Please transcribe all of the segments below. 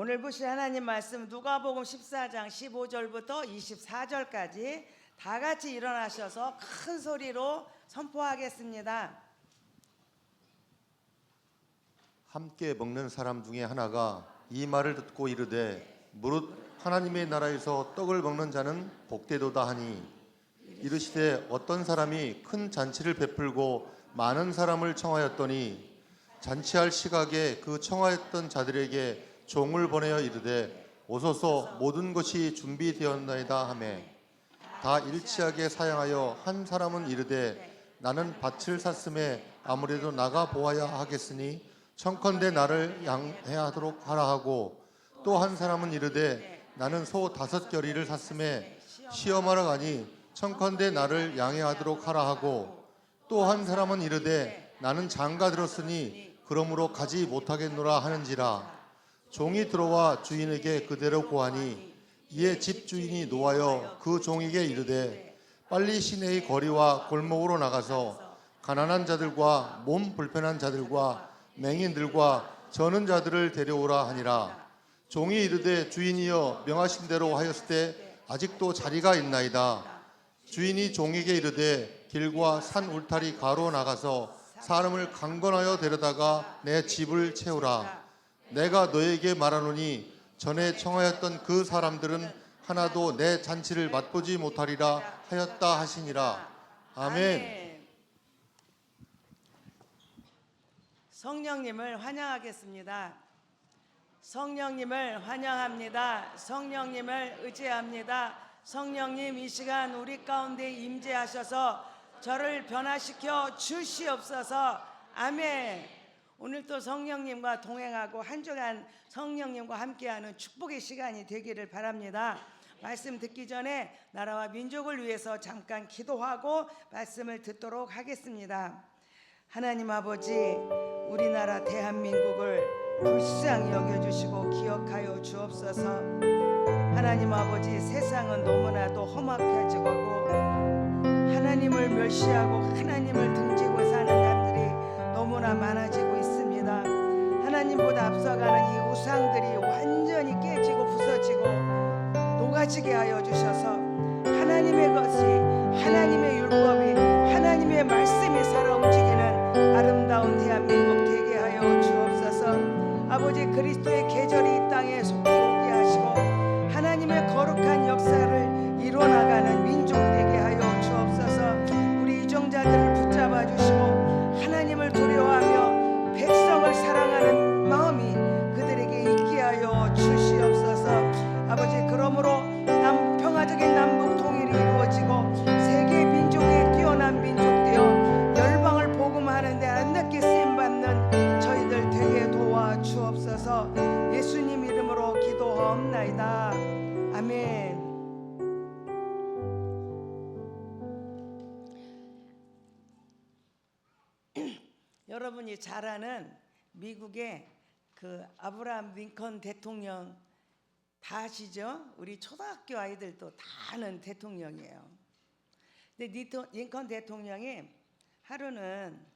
오늘 보실 하나님 말씀 누가복음 14장 15절부터 24절까지 다 같이 일어나셔서 큰 소리로 선포하겠습니다. 함께 먹는 사람 중에 하나가 이 말을 듣고 이르되 무릇 하나님의 나라에서 떡을 먹는 자는 복되도다 하니 이르시되 어떤 사람이 큰 잔치를 베풀고 많은 사람을 청하였더니 잔치할 시각에 그 청하였던 자들에게 종을 보내어 이르되 오소서 모든 것이 준비되었나이다 하매 다 일치하게 사양하여 한 사람은 이르되 나는 밭을 샀음에 아무래도 나가 보아야 하겠으니 청컨대 나를 양해하도록 하라 하고 또 한 사람은 이르되 나는 소 5겨리를 샀음에 시험하러 가니 청컨대 나를 양해하도록 하라 하고 또 한 사람은 이르되 나는 장가 들었으니 그러므로 가지 못하겠노라 하는지라. 종이 들어와 주인에게 그대로 고하니 이에 집 주인이 노하여 그 종에게 이르되 빨리 시내의 거리와 골목으로 나가서 가난한 자들과 몸 불편한 자들과 맹인들과 저는 자들을 데려오라 하니라. 종이 이르되 주인이여 명하신 대로 하였을 때 아직도 자리가 있나이다. 주인이 종에게 이르되 길과 산 울타리 가로 나가서 사람을 강건하여 데려다가 내 집을 채우라. 내가 너에게 말하노니 전에 청하였던 그 사람들은 하나도 내 잔치를 맛보지 못하리라 하였다 하시니라. 아멘. 성령님을 환영하겠습니다. 성령님을 환영합니다. 성령님을 의지합니다. 성령님 이 시간 우리 가운데 임재하셔서 저를 변화시켜 주시옵소서. 아멘. 오늘 또 성령님과 동행하고 한 주간 성령님과 함께하는 축복의 시간이 되기를 바랍니다. 말씀 듣기 전에 나라와 민족을 위해서 잠깐 기도하고 말씀을 듣도록 하겠습니다. 하나님 아버지, 우리나라 대한민국을 불쌍히 여겨주시고 기억하여 주옵소서. 하나님 아버지, 세상은 너무나도 험악해지고 하나님을 멸시하고 하나님을 등지고 사는 자들이 너무나 많아지고 있습니다. 하나님보다 앞서가는 이 우상들이 완전히 깨지고 부서지고 녹아지게 하여 주셔서 하나님의 것이, 하나님의 율법이, 하나님의 말씀이 살아 움직이는 아름다운 대한민국 되게 하여 주옵소서. 아버지, 그리스도의 계절이 이 땅에 속히 오게 하시고 하나님의 거룩한 역사를 이뤄나가는 민족 되게 하여 주옵소서. 우리 이정자들을 붙잡아 주시고 하나님을 두려워하며 백성을 사랑하는 마음이 그들에게 있게 하여 주시옵소서. 아버지, 그러므로 평화적인 남북 통일이 이루어지고 세계 민족에 뛰어난 민족 되어 열방을 복음하는 데 아름답게 쓰임받는 저희들 되게 도와 주옵소서. 예수님 이름으로 기도하옵나이다. 아멘. 여러분이 잘 아는 미국의 그 아브라함 링컨 대통령 다 아시죠? 우리 초등학교 아이들도 다 아는 대통령이에요. 근데 링컨 대통령이 하루는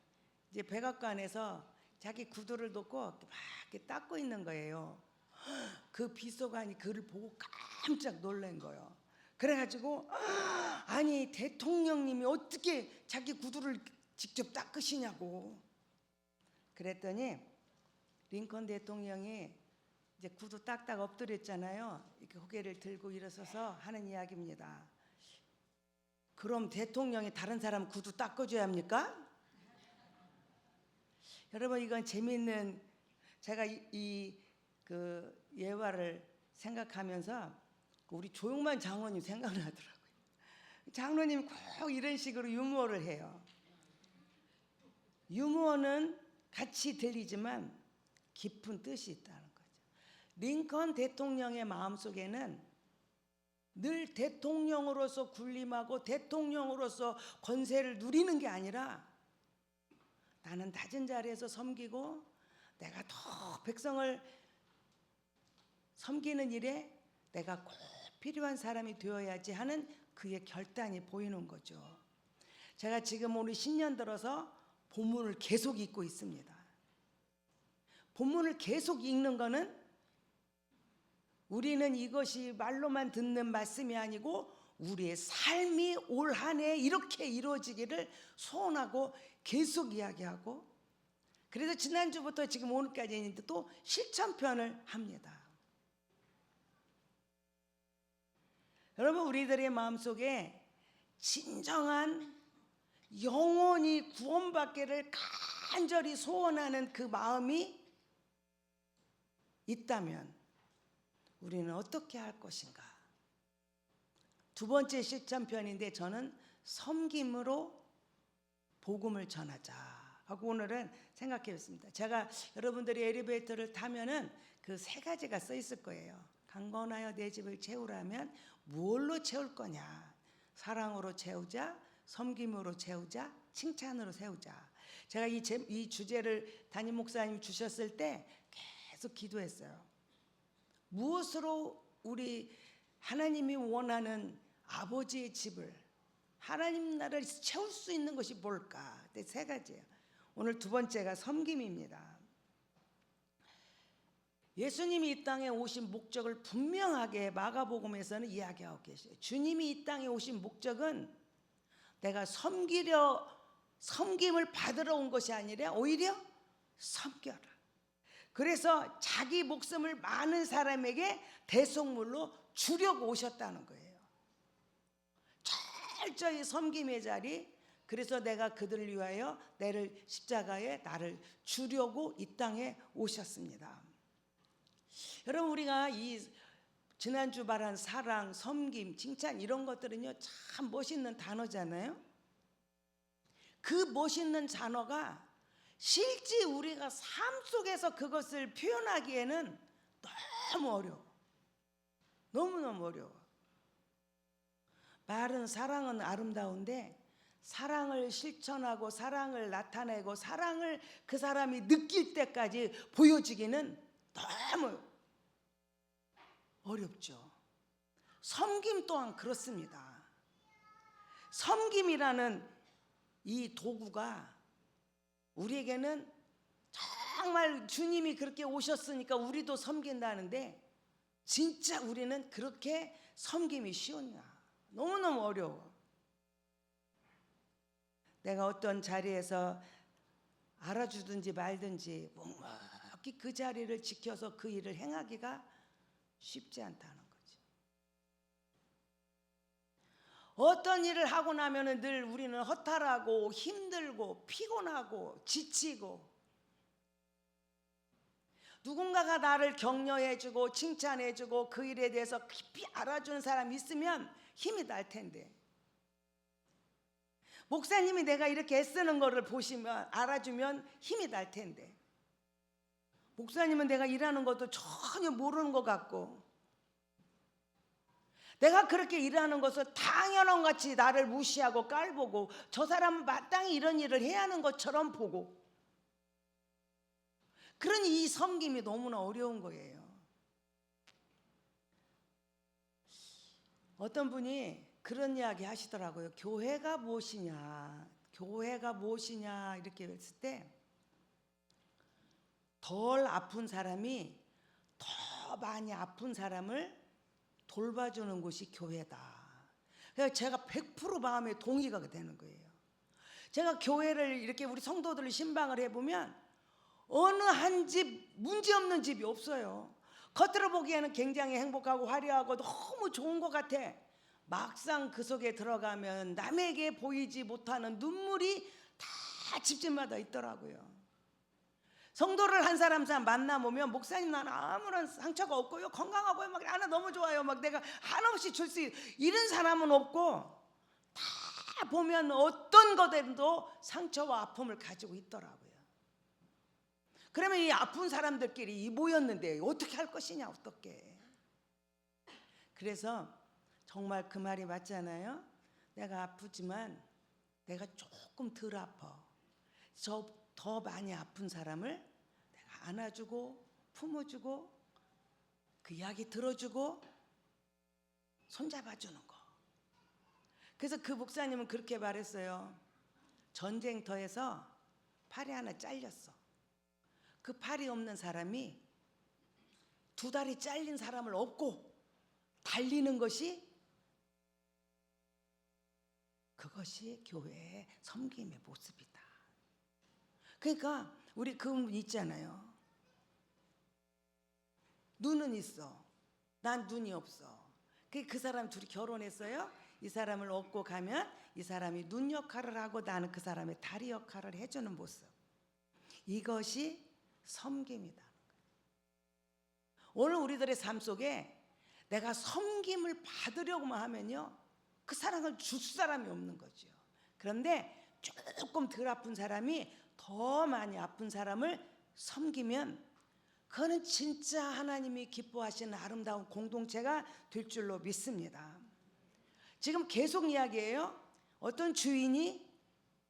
이제 백악관에서 자기 구두를 놓고 막 이렇게 닦고 있는 거예요. 그 비서관이 그를 보고 깜짝 놀란 거예요. 그래가지고 아니 대통령님이 어떻게 자기 구두를 직접 닦으시냐고. 그랬더니 링컨 대통령이 이제 구두 딱딱 엎드렸잖아요. 이렇게 고개를 들고 일어서서 하는 이야기입니다. 그럼 대통령이 다른 사람 구두 닦아줘야 합니까? 여러분, 이건 재미있는, 제가 그 예화를 생각하면서 우리 조용만 장로님 생각나더라고요. 장로님 꼭 이런 식으로 유머를 해요. 유머는 같이 들리지만 깊은 뜻이 있다는 거죠. 링컨 대통령의 마음속에는 늘 대통령으로서 군림하고 대통령으로서 권세를 누리는 게 아니라 나는 낮은 자리에서 섬기고 내가 더 백성을 섬기는 일에 내가 꼭 필요한 사람이 되어야지 하는 그의 결단이 보이는 거죠. 제가 지금 오늘 신년 들어서 본문을 계속 읽고 있습니다. 본문을 계속 읽는 거는 우리는 이것이 말로만 듣는 말씀이 아니고 우리의 삶이 올 한 해 이렇게 이루어지기를 소원하고 계속 이야기하고, 그래서 지난주부터 지금 오늘까지 또 실천편을 합니다. 여러분, 우리들의 마음속에 진정한 영원히 구원받기를 간절히 소원하는 그 마음이 있다면 우리는 어떻게 할 것인가? 두 번째 실천편인데, 저는 섬김으로 복음을 전하자 하고 오늘은 생각해 봤습니다. 제가 여러분들이 엘리베이터를 타면은 그 세 가지가 써 있을 거예요. 강건하여 내 집을 채우라면 뭘로 채울 거냐? 사랑으로 채우자, 섬김으로 채우자, 칭찬으로 채우자. 제가 이 주제를 담임 목사님 주셨을 때 계속 기도했어요. 무엇으로 우리 하나님이 원하는 아버지의 집을, 하나님 나라를 채울 수 있는 것이 뭘까? 세 가지예요. 오늘 두 번째가 섬김입니다. 예수님이 이 땅에 오신 목적을 분명하게 마가복음에서는 이야기하고 계세요. 주님이 이 땅에 오신 목적은 내가 섬김을 받으러 온 것이 아니라 오히려 섬겨라. 그래서 자기 목숨을 많은 사람에게 대속물로 주려고 오셨다는 거예요. 철저히 섬김의 자리. 그래서 내가 그들을 위하여 내를 십자가에 나를 주려고 이 땅에 오셨습니다. 여러분, 우리가 이 지난주 말한 사랑, 섬김, 칭찬 이런 것들은요 참 멋있는 단어잖아요. 그 멋있는 단어가 실제 우리가 삶 속에서 그것을 표현하기에는 너무 어려워. 너무너무 어려워. 말은 사랑은 아름다운데 사랑을 실천하고 사랑을 나타내고 사랑을 그 사람이 느낄 때까지 보여주기는 너무 어렵죠. 섬김 또한 그렇습니다. 섬김이라는 이 도구가 우리에게는 정말 주님이 그렇게 오셨으니까 우리도 섬긴다는데, 진짜 우리는 그렇게 섬김이 쉬웠냐? 너무너무 어려워. 내가 어떤 자리에서 알아주든지 말든지 묵묵히 그 자리를 지켜서 그 일을 행하기가 쉽지 않다는 거지. 어떤 일을 하고 나면은 늘 우리는 허탈하고 힘들고 피곤하고 지치고, 누군가가 나를 격려해주고 칭찬해주고 그 일에 대해서 깊이 알아주는 사람이 있으면 힘이 날 텐데, 목사님이 내가 이렇게 애쓰는 거를 보시면 알아주면 힘이 날 텐데, 목사님은 내가 일하는 것도 전혀 모르는 것 같고, 내가 그렇게 일하는 것을 당연한 같이 나를 무시하고 깔보고, 저 사람은 마땅히 이런 일을 해야 하는 것처럼 보고, 그러니 이 섬김이 너무나 어려운 거예요. 어떤 분이 그런 이야기 하시더라고요. 교회가 무엇이냐, 교회가 무엇이냐 이렇게 했을 때, 덜 아픈 사람이 더 많이 아픈 사람을 돌봐주는 곳이 교회다. 그래서 제가 100% 마음에 동의가 되는 거예요. 제가 교회를 이렇게 우리 성도들을 신방을 해보면 어느 한 집 문제없는 집이 없어요. 겉으로 보기에는 굉장히 행복하고 화려하고 너무 좋은 것 같아. 막상 그 속에 들어가면 남에게 보이지 못하는 눈물이 다 집집마다 있더라고요. 성도를 한 사람 만나보면, 목사님 나는 아무런 상처가 없고요, 건강하고요, 막 나는 너무 좋아요, 막 내가 한없이 줄 수 이런 사람은 없고, 다 보면 어떤 것에도 상처와 아픔을 가지고 있더라고요. 그러면 이 아픈 사람들끼리 모였는데 어떻게 할 것이냐, 어떻게. 그래서 정말 그 말이 맞잖아요. 내가 아프지만 내가 조금 덜 아파. 더 많이 아픈 사람을 내가 안아주고 품어주고 그 이야기 들어주고 손잡아주는 거. 그래서 그 목사님은 그렇게 말했어요. 전쟁터에서 팔이 하나 잘렸어. 그 팔이 없는 사람이 두 다리 잘린 사람을 업고 달리는 것이, 그것이 교회의 섬김의 모습이다. 그러니까 우리 그분 있잖아요. 눈은 있어, 난 눈이 없어. 그 사람 둘이 결혼했어요. 이 사람을 업고 가면 이 사람이 눈 역할을 하고 나는 그 사람의 다리 역할을 해주는 모습, 이것이 섬김이다. 오늘 우리들의 삶 속에 내가 섬김을 받으려고만 하면요, 그 사랑을 줄 사람이 없는 거죠. 그런데 조금 덜 아픈 사람이 더 많이 아픈 사람을 섬기면 그거는 진짜 하나님이 기뻐하시는 아름다운 공동체가 될 줄로 믿습니다. 지금 계속 이야기해요. 어떤 주인이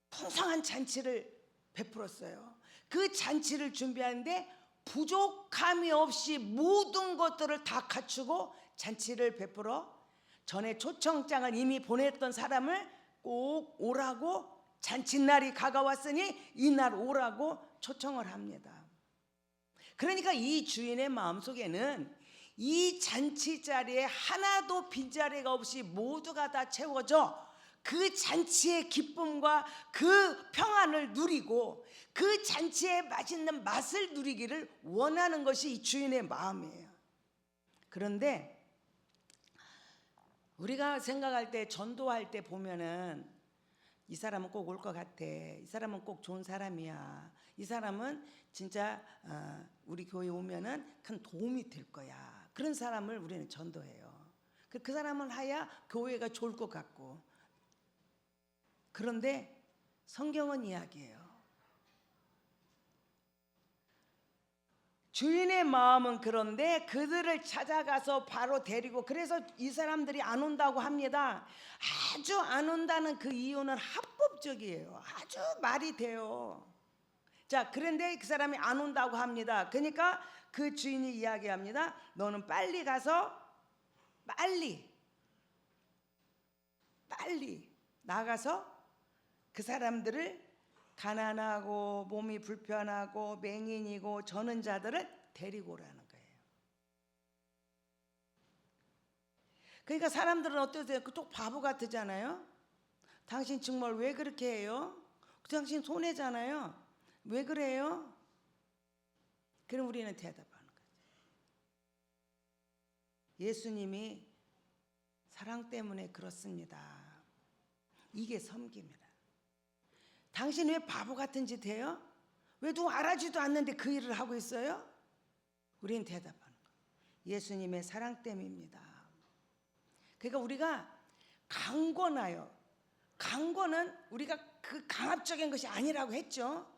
풍성한 잔치를 베풀었어요. 그 잔치를 준비하는데 부족함이 없이 모든 것들을 다 갖추고 잔치를 베풀어 전에 초청장을 이미 보냈던 사람을 꼭 오라고, 잔칫날이 가까웠으니 이날 오라고 초청을 합니다. 그러니까 이 주인의 마음속에는 이 잔치 자리에 하나도 빈자리가 없이 모두가 다 채워져 그 잔치의 기쁨과 그 평안을 누리고 그 잔치의 맛있는 맛을 누리기를 원하는 것이 이 주인의 마음이에요. 그런데 우리가 생각할 때, 전도할 때 보면은 이 사람은 꼭 올 것 같아, 이 사람은 꼭 좋은 사람이야, 이 사람은 진짜 우리 교회 오면은 큰 도움이 될 거야, 그런 사람을 우리는 전도해요. 그 사람을 하야 교회가 좋을 것 같고. 그런데 성경은 이야기해요. 주인의 마음은 그런데 그들을 찾아가서 바로 데리고, 그래서 이 사람들이 안 온다고 합니다. 아주 안 온다는 그 이유는 합법적이에요. 아주 말이 돼요. 자, 그런데 그 사람이 안 온다고 합니다. 그러니까 그 주인이 이야기합니다. 너는 빨리 가서 빨리 나가서 그 사람들을, 가난하고 몸이 불편하고 맹인이고 저는 자들을 데리고 오라는 거예요. 그러니까 사람들은 어떠세요? 그쪽 바보 같으잖아요. 당신 정말 왜 그렇게 해요? 당신 손해잖아요. 왜 그래요? 그럼 우리는 대답하는 거죠. 예수님이 사랑 때문에 그렇습니다. 이게 섬김이라. 당신 왜 바보 같은 짓 해요? 왜 누구 알아주지도 않는데 그 일을 하고 있어요? 우리는 대답하는 거예요. 예수님의 사랑 때문입니다. 그러니까 우리가 강권하여, 강권은 우리가 그 강압적인 것이 아니라고 했죠.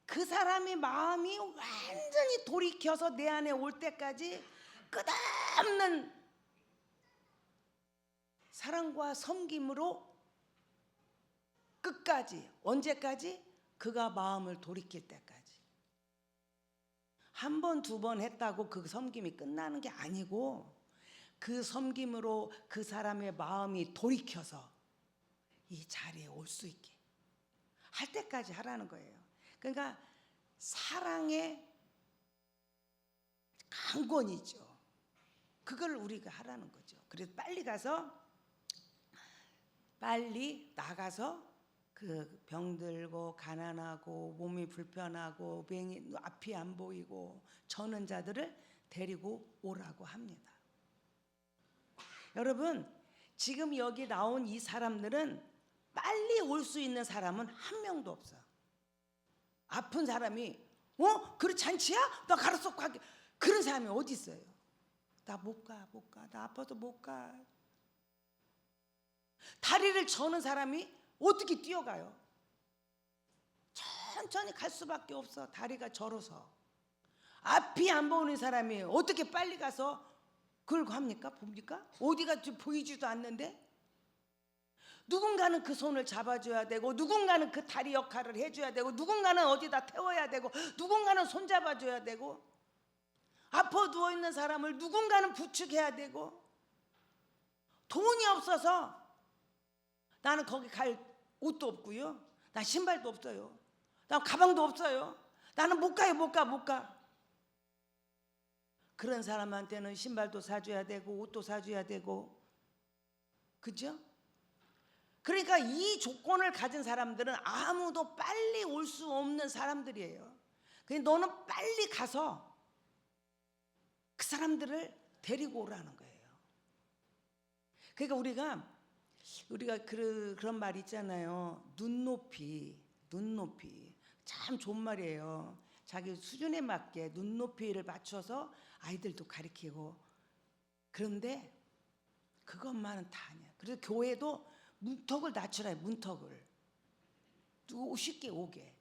그 사람의 마음이 완전히 돌이켜서 내 안에 올 때까지 끝없는 사랑과 섬김으로 끝까지, 언제까지? 그가 마음을 돌이킬 때까지. 한 번, 두 번 했다고 그 섬김이 끝나는 게 아니고 그 섬김으로 그 사람의 마음이 돌이켜서 이 자리에 올 수 있게 할 때까지 하라는 거예요. 그러니까 사랑의 강권이죠. 그걸 우리가 하라는 거죠. 그래서 빨리 나가서 그 병들고 가난하고 몸이 불편하고 맹인, 앞이 안 보이고 저는 자들을 데리고 오라고 합니다. 여러분, 지금 여기 나온 이 사람들은 빨리 올 수 있는 사람은 한 명도 없어요. 아픈 사람이 그래 잔치야? 나 가르쳐 가게. 그런 사람이 어디 있어요? 나 못 가. 나 아파서 못 가. 다리를 저는 사람이 어떻게 뛰어가요? 천천히 갈 수밖에 없어. 다리가 저려서. 앞이 안 보이는 사람이 어떻게 빨리 가서 그걸 합니까? 봅니까? 어디가 보이지도 않는데? 누군가는 그 손을 잡아줘야 되고, 누군가는 그 다리 역할을 해줘야 되고, 누군가는 어디다 태워야 되고, 누군가는 손잡아줘야 되고, 아파 누워있는 사람을 누군가는 부축해야 되고, 돈이 없어서 나는 거기 갈 옷도 없고요, 나 신발도 없어요, 나 가방도 없어요, 나는 못 가요. 못 가. 그런 사람한테는 신발도 사줘야 되고 옷도 사줘야 되고, 그죠? 그러니까 이 조건을 가진 사람들은 아무도 빨리 올 수 없는 사람들이에요. 그냥 너는 빨리 가서 그 사람들을 데리고 오라는 거예요. 그러니까 우리가 그런 말 있잖아요. 눈높이 참 좋은 말이에요. 자기 수준에 맞게 눈높이를 맞춰서 아이들도 가르치고. 그런데 그것만은 다 아니야. 그래서 교회도 문턱을 낮추라. 문턱을 쉽게 오게.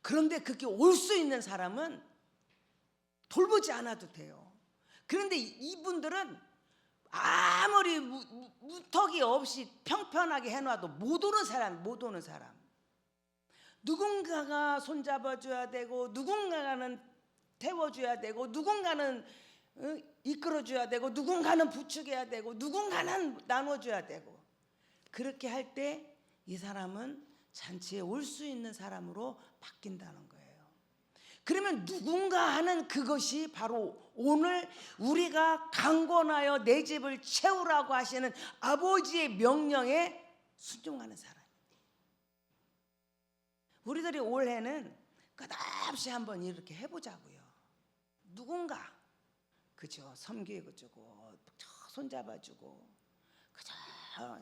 그런데 그렇게 올 수 있는 사람은 돌보지 않아도 돼요. 그런데 이분들은 아무리 문턱이 없이 평평하게 해놔도 못 오는 사람. 누군가가 손잡아줘야 되고, 누군가는 태워줘야 되고, 누군가는 이끌어줘야 되고, 누군가는 부축해야 되고, 누군가는 나눠줘야 되고. 그렇게 할 때 이 사람은 잔치에 올 수 있는 사람으로 바뀐다는 거예요. 그러면 누군가 하는 그것이 바로 오늘 우리가 강권하여 내 집을 채우라고 하시는 아버지의 명령에 순종하는 사람. 우리들이 올해는 끝없이 한번 이렇게 해보자고요. 누군가, 그죠? 섬기고주고, 손잡아주고, 그저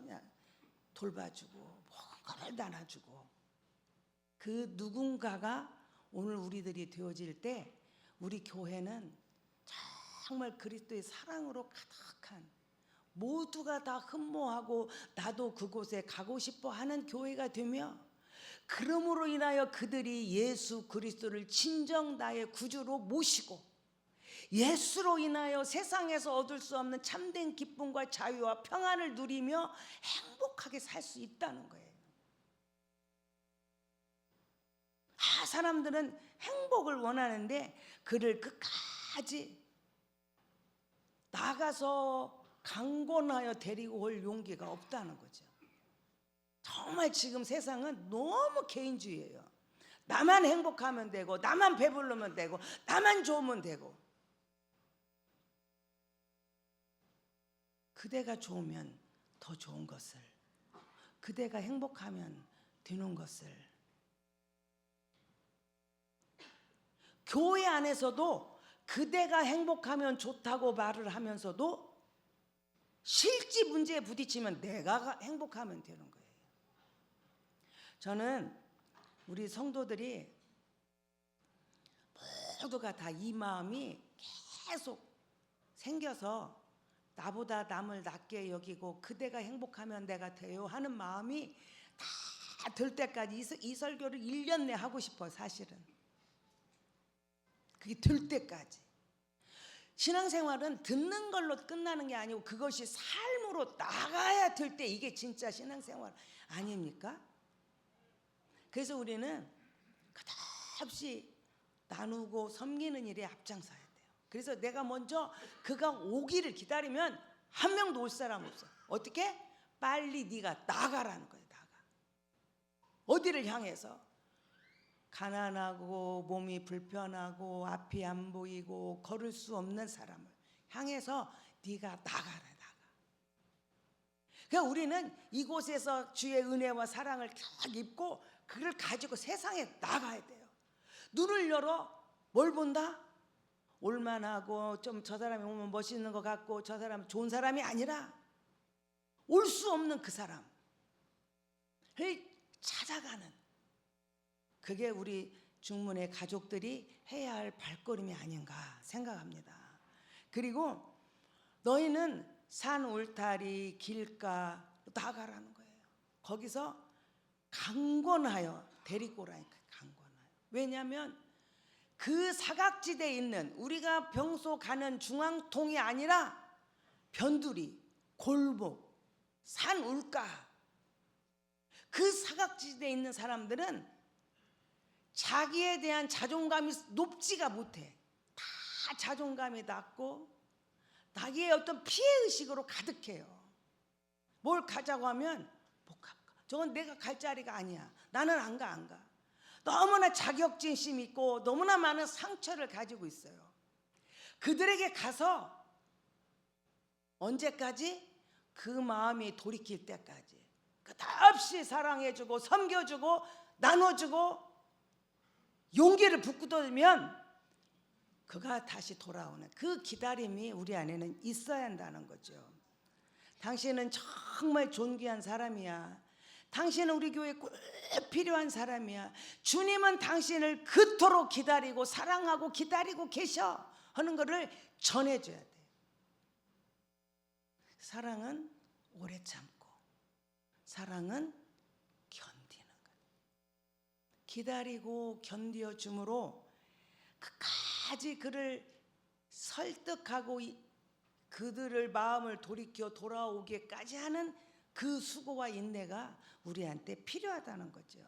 그냥 돌봐주고, 뭔가를 나눠주고. 그 누군가가 오늘 우리들이 되어질 때 우리 교회는 정말 그리스도의 사랑으로 가득한, 모두가 다 흠모하고 나도 그곳에 가고 싶어 하는 교회가 되며, 그러므로 인하여 그들이 예수 그리스도를 진정 나의 구주로 모시고 예수로 인하여 세상에서 얻을 수 없는 참된 기쁨과 자유와 평안을 누리며 행복하게 살 수 있다는 거예요. 사람들은 행복을 원하는데 그를 끝까지 나가서 강권하여 데리고 올 용기가 없다는 거죠. 정말 지금 세상은 너무 개인주의예요. 나만 행복하면 되고, 나만 배부르면 되고, 나만 좋으면 되고. 그대가 좋으면 더 좋은 것을, 그대가 행복하면 되는 것을. 교회 안에서도 그대가 행복하면 좋다고 말을 하면서도 실제 문제에 부딪히면 내가 행복하면 되는 거예요. 저는 우리 성도들이 모두가 다 이 마음이 계속 생겨서 나보다 남을 낮게 여기고 그대가 행복하면 내가 돼요 하는 마음이 다 들 때까지 이 설교를 1년 내 하고 싶어요. 사실은 그게 들 때까지. 신앙생활은 듣는 걸로 끝나는 게 아니고 그것이 삶으로 나가야 될 때 이게 진짜 신앙생활 아닙니까? 그래서 우리는 끝없이 나누고 섬기는 일에 앞장서야 돼요. 그래서 내가 먼저 그가 오기를 기다리면 한 명도 올 사람 없어. 어떻게? 빨리 네가 나가라는 거예요. 나가. 어디를 향해서? 가난하고 몸이 불편하고 앞이 안 보이고 걸을 수 없는 사람을 향해서 네가 나가라. 그러니까 우리는 이곳에서 주의 은혜와 사랑을 쫙 입고 그걸 가지고 세상에 나가야 돼요. 눈을 열어 뭘 본다? 올만하고 좀 저 사람이 오면 멋있는 것 같고 저 사람 좋은 사람이 아니라 올 수 없는 그 사람을 찾아가는, 그게 우리 중문의 가족들이 해야 할 발걸음이 아닌가 생각합니다. 그리고 너희는 산 울타리 길가 나가라는 거예요. 거기서 강권하여 데리고 오라니까. 강권하여. 왜냐하면 그 사각지대에 있는, 우리가 평소 가는 중앙통이 아니라 변두리, 골목, 산 울가, 그 사각지대에 있는 사람들은 자기에 대한 자존감이 높지가 못해. 다 자존감이 낮고 자기의 어떤 피해의식으로 가득해요. 뭘 가자고 하면 못 가. 저건 내가 갈 자리가 아니야. 나는 안 가. 너무나 자격지심 있고 너무나 많은 상처를 가지고 있어요. 그들에게 가서 언제까지? 그 마음이 돌이킬 때까지 끝없이 사랑해주고 섬겨주고 나눠주고 용기를 북돋으면 그가 다시 돌아오는 그 기다림이 우리 안에는 있어야 한다는 거죠. 당신은 정말 존귀한 사람이야. 당신은 우리 교회에 꼭 필요한 사람이야. 주님은 당신을 그토록 기다리고 사랑하고 기다리고 계셔 하는 것을 전해줘야 돼. 사랑은 오래 참고 사랑은 견디는 거야. 기다리고 견디어줌으로 끝까지 그를 설득하고 그들을 마음을 돌이켜 돌아오기까지 하는 그 수고와 인내가 우리한테 필요하다는 거죠.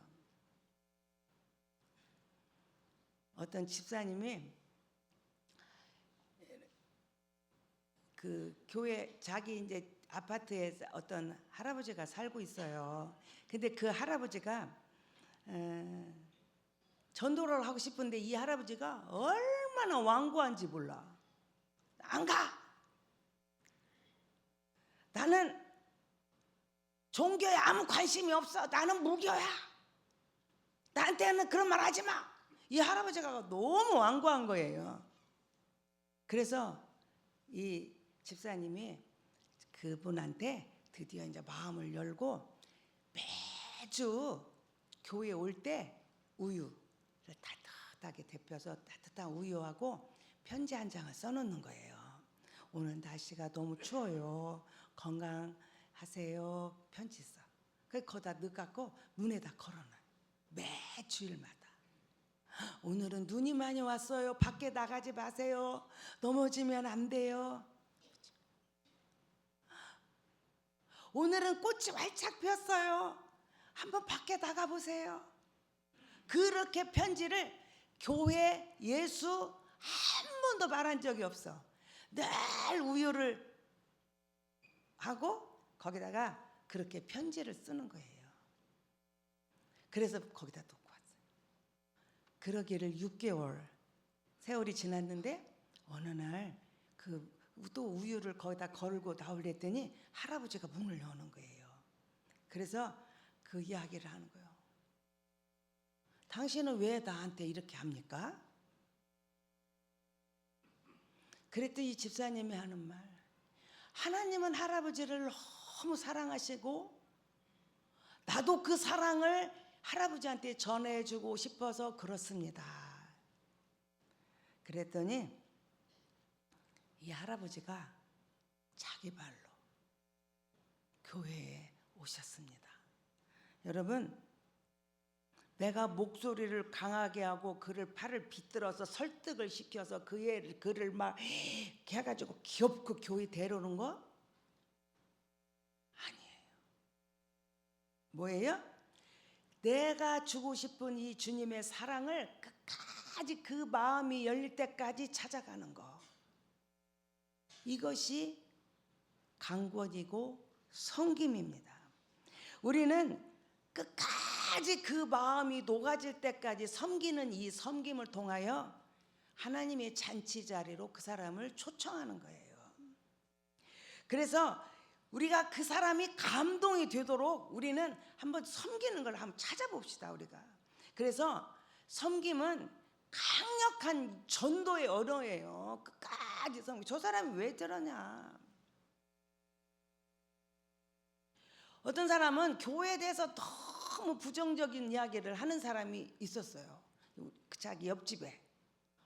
어떤 집사님이 그 교회 자기 이제 아파트에 어떤 할아버지가 살고 있어요. 근데 그 할아버지가 전도를 하고 싶은데 이 할아버지가 얼마나 완고한지 몰라. 안 가. 나는 종교에 아무 관심이 없어. 나는 무교야. 나한테는 그런 말 하지 마. 이 할아버지가 너무 완고한 거예요. 그래서 이 집사님이 그분한테 드디어 이제 마음을 열고 매주 교회 올 때 우유를 따뜻하게 데펴서 따뜻한 우유하고 편지 한 장을 써놓는 거예요. 오늘 날씨가 너무 추워요. 건강하세요. 편지 써. 그래서 거기다 넣어갖고 문에다 걸어놔. 매 주일마다. 오늘은 눈이 많이 왔어요. 밖에 나가지 마세요. 넘어지면 안 돼요. 오늘은 꽃이 활짝 피었어요. 한번 밖에 나가보세요. 그렇게 편지를 교회 예수 한 번도 말한 적이 없어. 늘 우유를 하고 거기다가 그렇게 편지를 쓰는 거예요. 그래서 거기다 놓고 왔어요. 그러기를 6개월 세월이 지났는데 어느 날 그 또 우유를 거기다 걸고 나오랬더니 할아버지가 문을 여는 거예요. 그래서 그 이야기를 하는 거예요. 당신은 왜 나한테 이렇게 합니까? 그랬더니 이 집사님이 하는 말, 하나님은 할아버지를 너무 사랑하시고 나도 그 사랑을 할아버지한테 전해주고 싶어서 그렇습니다. 그랬더니 이 할아버지가 자기 발로 교회에 오셨습니다. 여러분, 내가 목소리를 강하게 하고 그를 팔을 비틀어서 설득을 시켜서 그를 막 해가지고 귀엽고 교회 데려오는 거 아니에요. 뭐예요? 내가 주고 싶은 이 주님의 사랑을 끝까지 그 마음이 열릴 때까지 찾아가는 거. 이것이 강권이고 섬김입니다. 우리는 끝까지 그 마음이 녹아질 때까지 섬기는 이 섬김을 통하여 하나님의 잔치 자리로 그 사람을 초청하는 거예요. 그래서 우리가 그 사람이 감동이 되도록 우리는 한번 섬기는 걸 한번 찾아봅시다. 우리가. 그래서 섬김은 강력한 전도의 언어예요. 끝까지 섬기. 저 사람이 왜 저러냐. 어떤 사람은 교회에 대해서 너무 부정적인 이야기를 하는 사람이 있었어요. 자기 옆집에.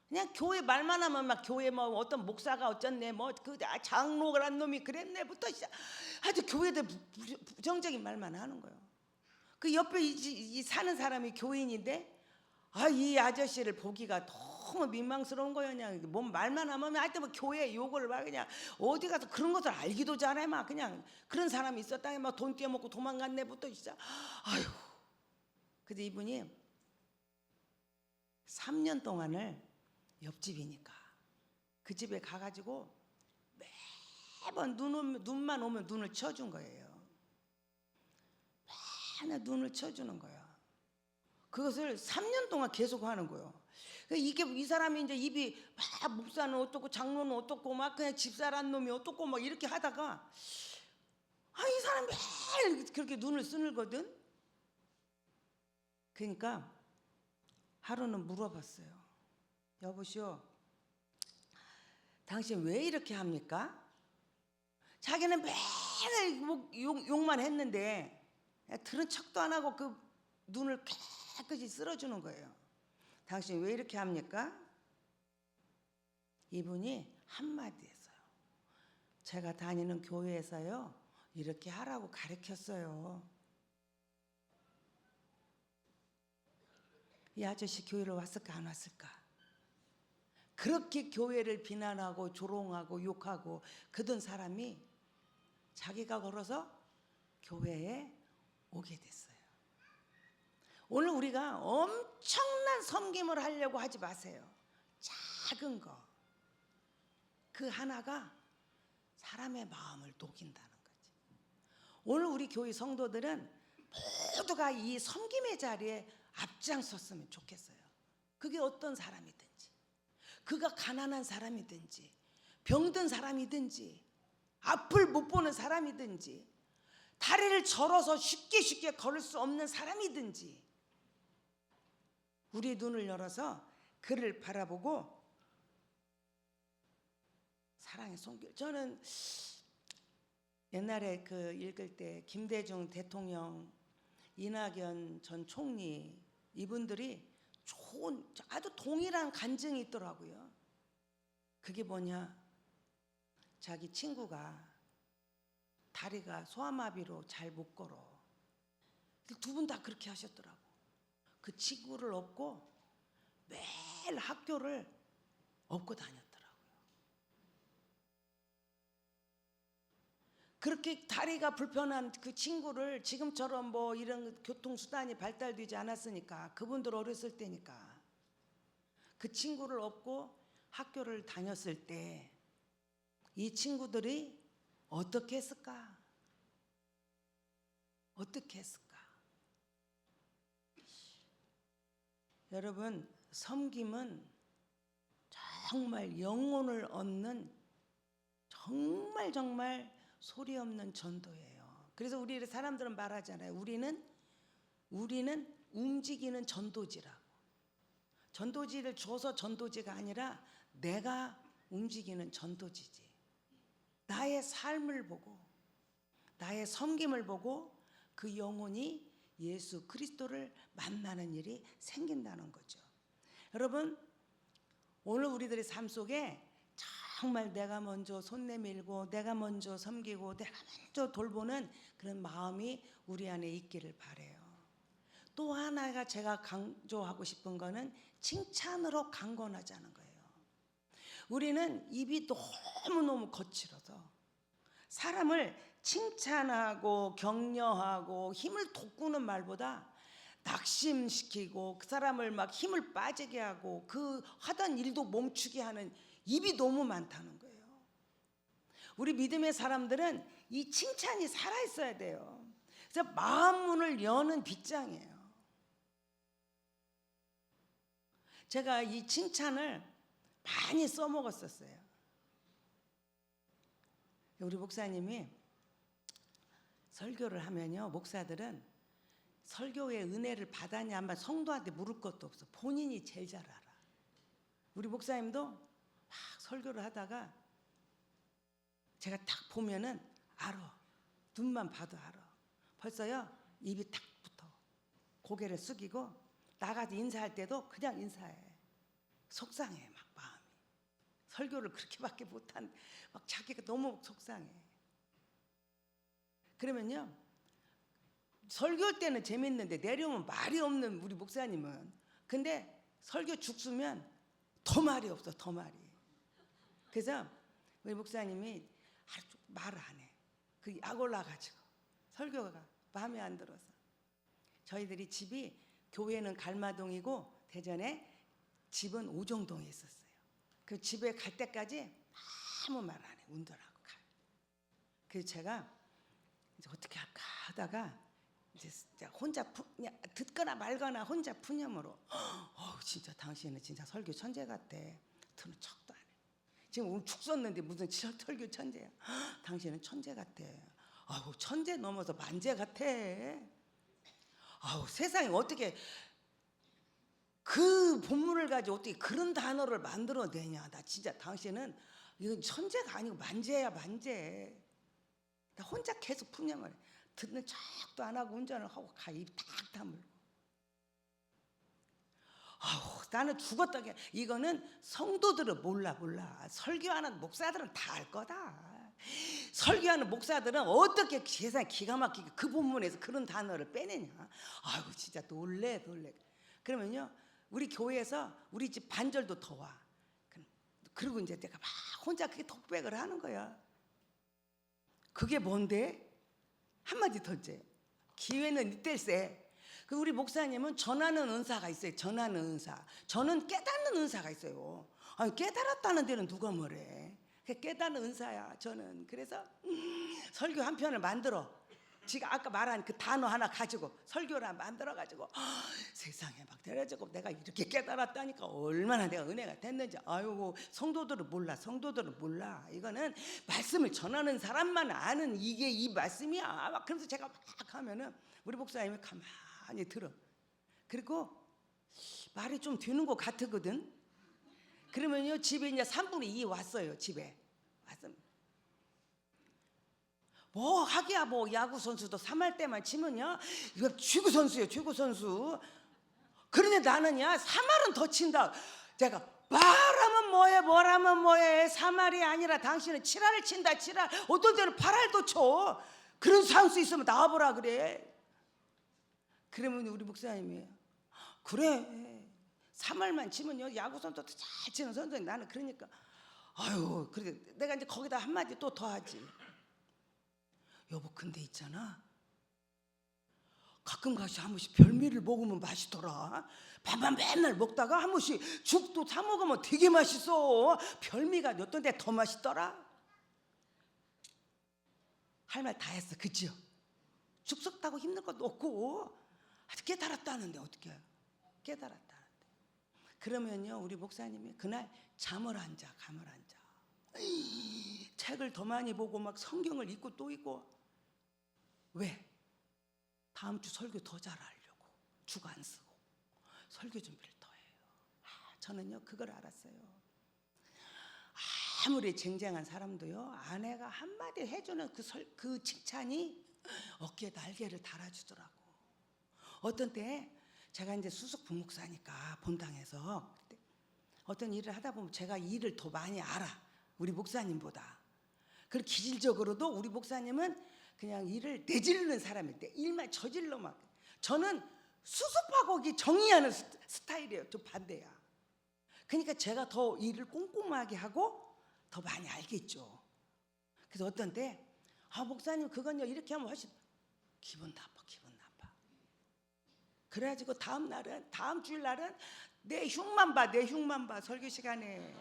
그냥 교회 말만 하면 막 교회 뭐 어떤 목사가 어쩌네 뭐 그 장로란 놈이 그랬네부터 하여튼 교회에 대해 부정적인 말만 하는 거예요. 그 옆에 이 사는 사람이 교인인데 이 아저씨를 보기가 너무 민망스러운 거예요. 그냥 뭔 말만 하면 하여튼 뭐 교회 욕을 막 그냥 어디 가서 그런 것을 알기도 잘해 막 그냥 그런 사람이 있었다. 막 돈 떼먹고 도망갔네부터 진짜 아유. 근데 이분이 3년 동안을 옆집이니까 그 집에 가가지고 매번 눈만 오면 눈을 쳐준 거예요. 맨날 눈을 쳐주는 거예요. 그것을 3년 동안 계속 하는 거예요. 이게 이 사람이 이제 입이 막 목사는 어떻고 장로는 어떻고 막 그냥 집사란 놈이 어떻고 막 이렇게 하다가 이 사람이 매일 그렇게 눈을 쓰늘거든. 그러니까 하루는 물어봤어요. 여보시오, 당신 왜 이렇게 합니까? 자기는 매일 욕만 했는데 들은 척도 안 하고 그 눈을 깨끗이 쓸어주는 거예요. 당신 왜 이렇게 합니까? 이분이 한마디 했어요. 제가 다니는 교회에서요 이렇게 하라고 가르쳤어요. 이 아저씨 교회를 왔을까 안 왔을까? 그렇게 교회를 비난하고 조롱하고 욕하고 그던 사람이 자기가 걸어서 교회에 오게 됐어요. 오늘 우리가 엄청난 섬김을 하려고 하지 마세요. 작은 거. 그 하나가 사람의 마음을 녹인다는 거지. 오늘 우리 교회 성도들은 모두가 이 섬김의 자리에 앞장섰으면 좋겠어요. 그게 어떤 사람이든지, 그가 가난한 사람이든지, 병든 사람이든지, 앞을 못 보는 사람이든지, 다리를 절어서 쉽게 걸을 수 없는 사람이든지, 우리 눈을 열어서 그를 바라보고 사랑의 손길. 저는 옛날에 그 읽을 때 김대중 대통령, 이낙연 전 총리 이분들이 좋은 아주 동일한 간증이 있더라고요. 그게 뭐냐? 자기 친구가 다리가 소아마비로 잘 못 걸어. 두 분 다 그렇게 하셨더라고. 그 친구를 업고 매일 학교를 업고 다녔더라고요. 그렇게 다리가 불편한 그 친구를 지금처럼 뭐 이런 교통수단이 발달되지 않았으니까, 그분들 어렸을 때니까 그 친구를 업고 학교를 다녔을 때 이 친구들이 어떻게 했을까? 어떻게 했을까? 여러분, 섬김은 정말 영혼을 얻는 정말 소리 없는 전도예요. 그래서 우리 사람들은 말하잖아요. 우리는 움직이는 전도지라고. 전도지를 줘서 전도지가 아니라 내가 움직이는 전도지지. 나의 삶을 보고 나의 섬김을 보고 그 영혼이 예수 그리스도를 만나는 일이 생긴다는 거죠. 여러분, 오늘 우리들의 삶 속에 정말 내가 먼저 손 내밀고 내가 먼저 섬기고 내가 먼저 돌보는 그런 마음이 우리 안에 있기를 바라요. 또 하나가 제가 강조하고 싶은 거는 칭찬으로 강권하자는 거예요. 우리는 입이 너무너무 거칠어서 사람을 칭찬하고 격려하고 힘을 돋구는 말보다 낙심시키고 그 사람을 막 힘을 빠지게 하고 그 하던 일도 멈추게 하는 입이 너무 많다는 거예요. 우리 믿음의 사람들은 이 칭찬이 살아있어야 돼요. 그래서 마음 문을 여는 빗장이에요. 제가 이 칭찬을 많이 써먹었었어요. 우리 목사님이 설교를 하면요, 목사들은 설교의 은혜를 받았냐 안 받았냐 성도한테 물을 것도 없어. 본인이 제일 잘 알아. 우리 목사님도 막 설교를 하다가 제가 딱 보면은 알아. 눈만 봐도 알아. 벌써요 입이 탁 붙어. 고개를 숙이고 나가서 인사할 때도 그냥 인사해. 속상해 막 마음이. 설교를 그렇게밖에 못한 막 자기가 너무 속상해. 그러면요 설교할 때는 재밌는데 내려오면 말이 없는 우리 목사님은, 근데 설교 죽수면 더 말이 없어. 더 말이. 그래서 우리 목사님이 말을 안 해. 그 약 올라가지고 설교가 마음에 안 들어서. 저희들이 집이 교회는 갈마동이고 대전에 집은 오정동에 있었어요. 그 집에 갈 때까지 아무 말 안 해. 운전하고 가. 그래서 제가 이제 어떻게 할까 하다가 이제 진짜 혼자 그냥 듣거나 말거나 혼자 푸념으로 진짜 당신은 진짜 설교 천재 같아. 들은 척도 안 해. 지금 오늘 축 썼는데 무슨 설교 천재야. 당신은 천재 같아. 아우 천재 넘어서 만재 같아. 아우 세상에 어떻게 그 본문을 가지고 어떻게 그런 단어를 만들어내냐. 나 진짜 당신은 이건 천재가 아니고 만재야 만재. 나 혼자 계속 푸념을 해. 듣는 척도 안 하고 운전을 하고 가 입 딱 다물고. 아우 나는 죽었다. 이거는 성도들은 몰라. 설교하는 목사들은 다 알 거다. 설교하는 목사들은 어떻게 세상에 기가 막히게 그 본문에서 그런 단어를 빼내냐. 아이고 진짜 놀래. 그러면요 우리 교회에서 우리 집 반절도 더 와. 그리고 이제 내가 막 혼자 그게 독백을 하는 거야. 그게 뭔데? 한마디 더 째. 기회는 이때일세. 그 우리 목사님은 전하는 은사가 있어요. 전하는 은사. 저는 깨닫는 은사가 있어요. 아니 깨달았다는 데는 누가 뭐래. 깨닫는 은사야 저는. 그래서 설교 한 편을 만들어. 지금 아까 말한 그 단어 하나 가지고 설교를 만들어가지고 세상에 막 때려지고 내가 이렇게 깨달았다니까 얼마나 내가 은혜가 됐는지. 아이고 성도들은 몰라. 이거는 말씀을 전하는 사람만 아는 이게 이 말씀이야. 막 그러면서 제가 막 하면은 우리 목사님이 가만히 들어. 그리고 말이 좀 되는 것 같거든. 그러면요 집에 이제 3분의 2 왔어요. 집에 왔으면 뭐 하기야 뭐 야구 선수도 3할 때만 치면요 이거 최고 선수예요. 최고 선수. 그런데 나는야 3할은 더 친다. 제가 뭐라면 뭐해 3할이 아니라 당신은 7할을 친다. 7할 어떤 때는 8할도 쳐. 그런 상수 있으면 나와보라 그래. 그러면 우리 목사님이 그래 3할만 치면요 야구 선수도 잘 치는 선수인데 나는 그러니까 아유 그래 내가 이제 거기다 한마디 또 더 하지. 여보 근데 있잖아 가끔 한 번씩 별미를 먹으면 맛있더라. 밥만 맨날 먹다가 한 번씩 죽도 사 먹으면 되게 맛있어. 별미가 어떤 데 더 맛있더라. 할 말 다 했어. 그치요? 죽 썩다고 힘든 것도 없고 아주 깨달았다는데 어떻게 깨달았다는데. 그러면요 우리 목사님이 그날 잠을 안 자. 책을 더 많이 보고 막 성경을 읽고 또 읽고. 왜? 다음 주 설교 더 잘하려고. 죽 안 쓰고 설교 준비를 더 해요. 저는요 그걸 알았어요. 아무리 쟁쟁한 사람도요 아내가 한마디 해주는 그 칭찬이 어깨에 날개를 달아주더라고. 어떤 때 제가 이제 수석 부목사니까 본당에서 어떤 일을 하다 보면 제가 일을 더 많이 알아. 우리 목사님보다. 그리고 기질적으로도 우리 목사님은 그냥 일을 내지르는 사람일 때 일만 저질러 막. 저는 수습하고 정리하는 스타일이에요. 좀 반대야. 그러니까 제가 더 일을 꼼꼼하게 하고 더 많이 알겠죠. 그래서 어떤 때 목사님 그건요 이렇게 하면 훨씬 기분 나빠. 그래가지고 다음 주일 날은 내 흉만 봐 설교 시간에.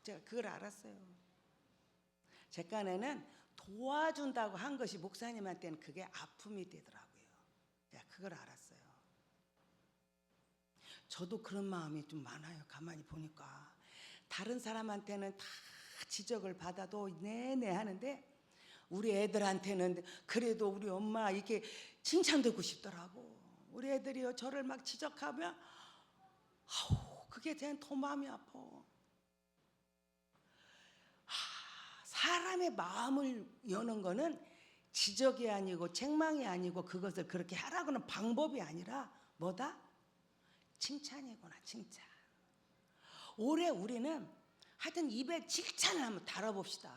제가 그걸 알았어요. 제 깐에는 도와준다고 한 것이 목사님한테는 그게 아픔이 되더라고요. 제가 그걸 알았어요. 저도 그런 마음이 좀 많아요. 가만히 보니까 다른 사람한테는 다 지적을 받아도 네네 하는데 우리 애들한테는 그래도 우리 엄마 이렇게 칭찬받고 싶더라고. 우리 애들이요 저를 막 지적하면 그게 저는 더 마음이 아파. 사람의 마음을 여는 거는 지적이 아니고 책망이 아니고 그것을 그렇게 하라고는 방법이 아니라 뭐다? 칭찬이구나. 칭찬. 올해 우리는 하여튼 입에 칭찬을 한번 달아봅시다.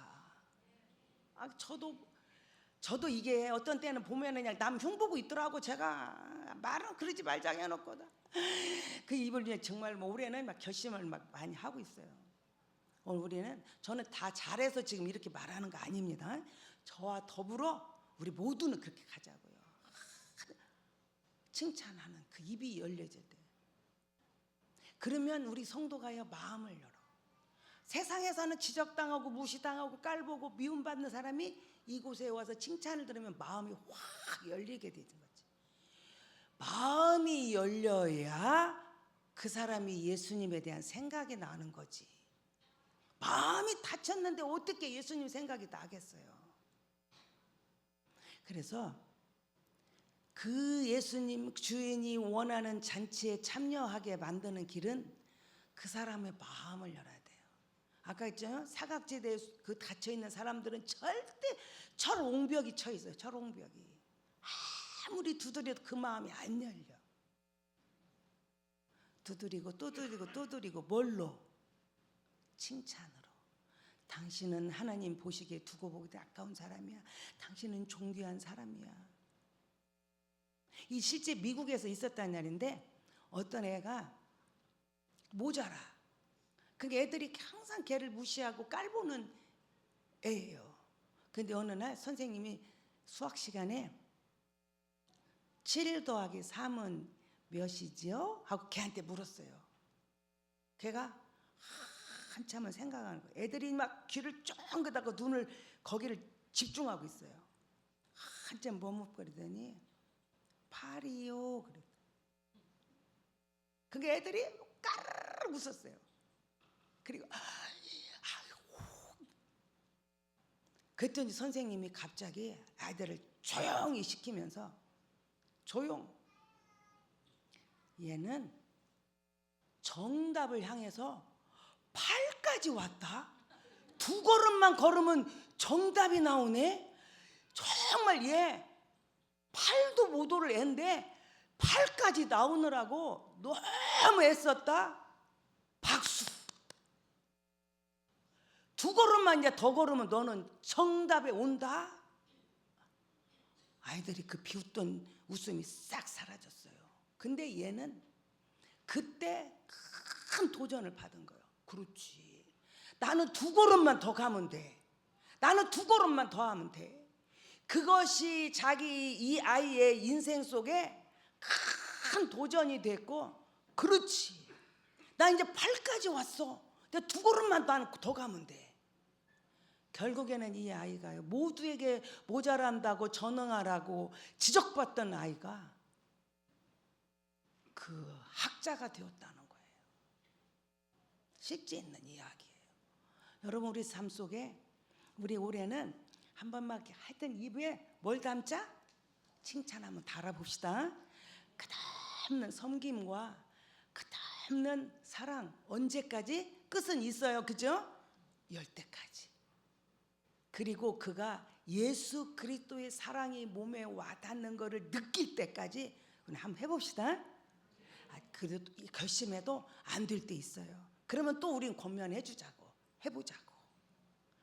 저도 이게 어떤 때는 보면은 그냥 남 흉보고 있더라고. 제가 말은 그러지 말자 해놓거든. 그 입을 정말 올해는 막 결심을 막 많이 하고 있어요. 오늘 저는 다 잘해서 지금 이렇게 말하는 거 아닙니다. 저와 더불어 우리 모두는 그렇게 가자고요. 칭찬하는 그 입이 열려질 때. 그러면 우리 성도가요 마음을 열어. 세상에서는 지적당하고 무시당하고 깔보고 미움받는 사람이 이곳에 와서 칭찬을 들으면 마음이 확 열리게 되는 거지. 마음이 열려야 그 사람이 예수님에 대한 생각이 나는 거지. 마음이 닫혔는데 어떻게 예수님 생각이 나겠어요? 그래서 그 예수님 주인이 원하는 잔치에 참여하게 만드는 길은 그 사람의 마음을 열어야 돼요. 아까 했잖아요. 사각지대에 그 닫혀있는 사람들은 절대 철옹벽이 쳐 있어요. 철옹벽이. 아무리 두드려도 그 마음이 안 열려. 두드리고 또 두드리고 또 두드리고 뭘로? 칭찬으로. 당신은 하나님 보시기에 두고 보기도 아까운 사람이야. 당신은 존귀한 사람이야. 이 실제 미국에서 있었다는 날인데 어떤 애가 모자라. 그게 애들이 항상 걔를 무시하고 깔보는 애예요. 근데 어느 날 선생님이 수학 시간에 7 더하기 3은 몇이지요? 하고 걔한테 물었어요. 걔가 한참을 생각하는 거예요. 애들이 막 귀를 쫑긋하고 눈을 거기를 집중하고 있어요. 한참 머뭇거리더니 8이요. 그래. 그게 애들이 까르르 웃었어요. 그리고 그랬더니 선생님이 갑자기 아이들을 조용히 시키면서 조용. 얘는 정답을 향해서 8까지 왔다. 2걸음만 걸으면 정답이 나오네. 정말 얘 8도 못 오를 애인데 8까지 나오느라고 너무 애썼다. 박수. 2걸음만 이제 더 걸으면 너는 정답에 온다. 아이들이 그 비웃던 웃음이 싹 사라졌어요. 근데 얘는 그때 큰 도전을 받은 거예요. 그렇지. 나는 2걸음만 더 가면 돼. 나는 2걸음만 더 하면 돼. 그것이 자기 이 아이의 인생 속에 큰 도전이 됐고, 그렇지. 나 이제 8까지 왔어. 내가 2걸음만 더 가면 돼. 결국에는 이 아이가요, 모두에게 모자란다고 전응하라고 지적받던 아이가 그 학자가 되었다는 거예요. 쉽지 않는 이야기예요. 여러분, 우리 삶 속에 우리 올해는 한 번만 하여튼 입에 뭘 담자? 칭찬 한번 달아봅시다. 끝없는 섬김과 끝없는 사랑. 언제까지? 끝은 있어요. 그죠? 열 때까지. 그리고 그가 예수 그리스도의 사랑이 몸에 와닿는 것을 느낄 때까지 한번 해봅시다. 그래도 결심해도 안 될 때 있어요. 그러면 또 우린 권면해 주자고. 해보자고.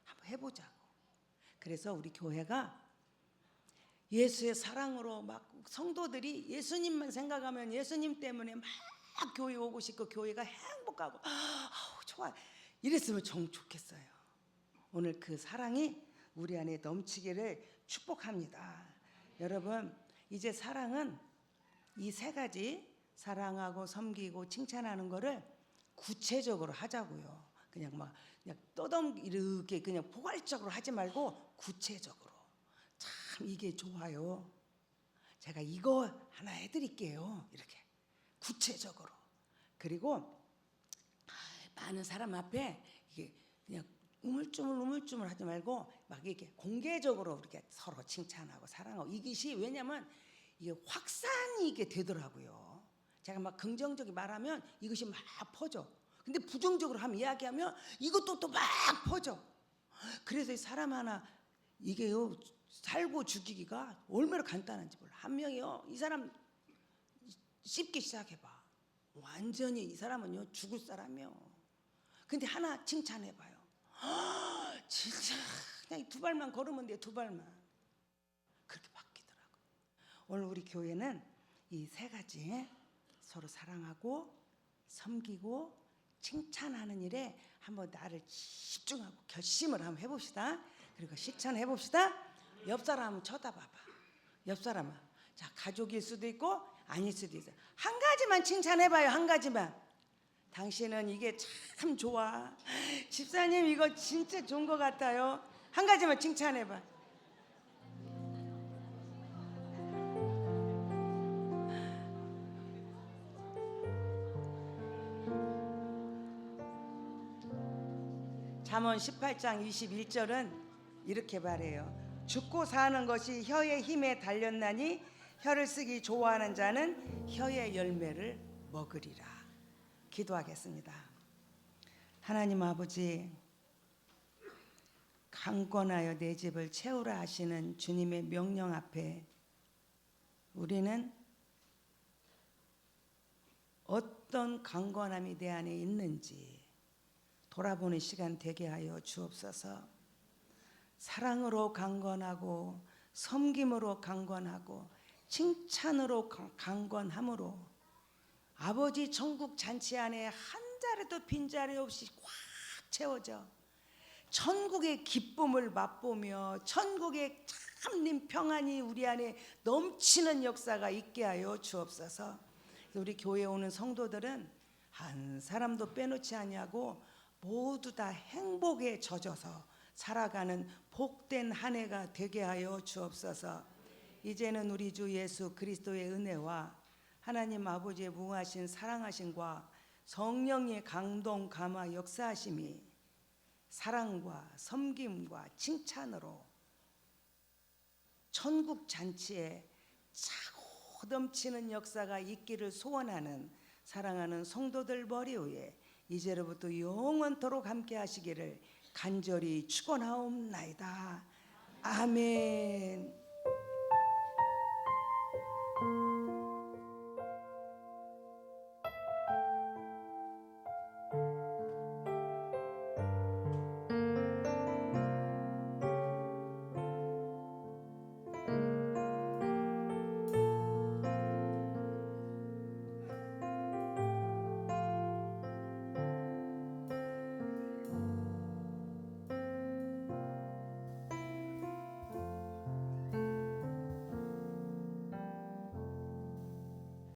한번 해보자고. 그래서 우리 교회가 예수의 사랑으로 막 성도들이 예수님만 생각하면 예수님 때문에 막 교회 오고 싶고 교회가 행복하고 좋아. 이랬으면 정 좋겠어요. 오늘 그 사랑이 우리 안에 넘치기를 축복합니다. 여러분, 이제 사랑은 이 3가지 사랑하고 섬기고 칭찬하는 거를 구체적으로 하자고요. 그냥 떠넘기게 그냥 포괄적으로 하지 말고 구체적으로. 참 이게 좋아요. 제가 이거 하나 해드릴게요. 이렇게 구체적으로. 그리고 많은 사람 앞에 이게 그냥 우물쭈물 하지 말고 막 이렇게 공개적으로 이렇게 서로 칭찬하고 사랑하고 이것이 왜냐면 이게 확산이 이게 되더라고요. 제가 막 긍정적인 말하면 이것이 막 퍼져. 근데 부정적으로 하면 이야기하면 이것도 또 막 퍼져. 그래서 이 사람 하나 이게요 살고 죽이기가 얼마나 간단한지 몰라. 한 명이요 이 사람 씹기 시작해봐. 완전히 이 사람은요 죽을 사람이요. 근데 하나 칭찬해봐요. 진짜 그냥 2발만 걸으면 돼. 2발만. 그렇게 바뀌더라고요. 오늘 우리 교회는 이 3가지 서로 사랑하고 섬기고 칭찬하는 일에 한번 나를 집중하고 결심을 한번 해봅시다. 그리고 실천해봅시다. 옆 사람 한번 쳐다봐봐. 옆 사람아. 자, 가족일 수도 있고 아닐 수도 있어요. 한 가지만 칭찬해봐요. 한 가지만. 당신은 이게 참 좋아. 집사님 이거 진짜 좋은 것 같아요. 한 가지만 칭찬해봐. 잠언 18장 21절은 이렇게 말해요. 죽고 사는 것이 혀의 힘에 달렸나니 혀를 쓰기 좋아하는 자는 혀의 열매를 먹으리라. 기도하겠습니다. 하나님 아버지, 강권하여 내 집을 채우라 하시는 주님의 명령 앞에 우리는 어떤 강건함이 내 안에 있는지 돌아보는 시간 되게 하여 주옵소서. 사랑으로 강건하고 섬김으로 강건하고 칭찬으로 강건함으로 아버지 천국 잔치 안에 한 자리도 빈자리 없이 꽉 채워져 천국의 기쁨을 맛보며 천국의 참님 평안이 우리 안에 넘치는 역사가 있게 하여 주옵소서. 우리 교회에 오는 성도들은 한 사람도 빼놓지 아니하고 모두 다 행복에 젖어서 살아가는 복된 한 해가 되게 하여 주옵소서. 이제는 우리 주 예수 그리스도의 은혜와 하나님 아버지의 무하신 사랑하심과 성령의 강동 감화 역사하심이 사랑과 섬김과 칭찬으로 천국 잔치에 차고 넘치는 역사가 있기를 소원하는 사랑하는 성도들 머리 위에 이제로부터 영원토록 함께 하시기를 간절히 축원하옵나이다. 아멘.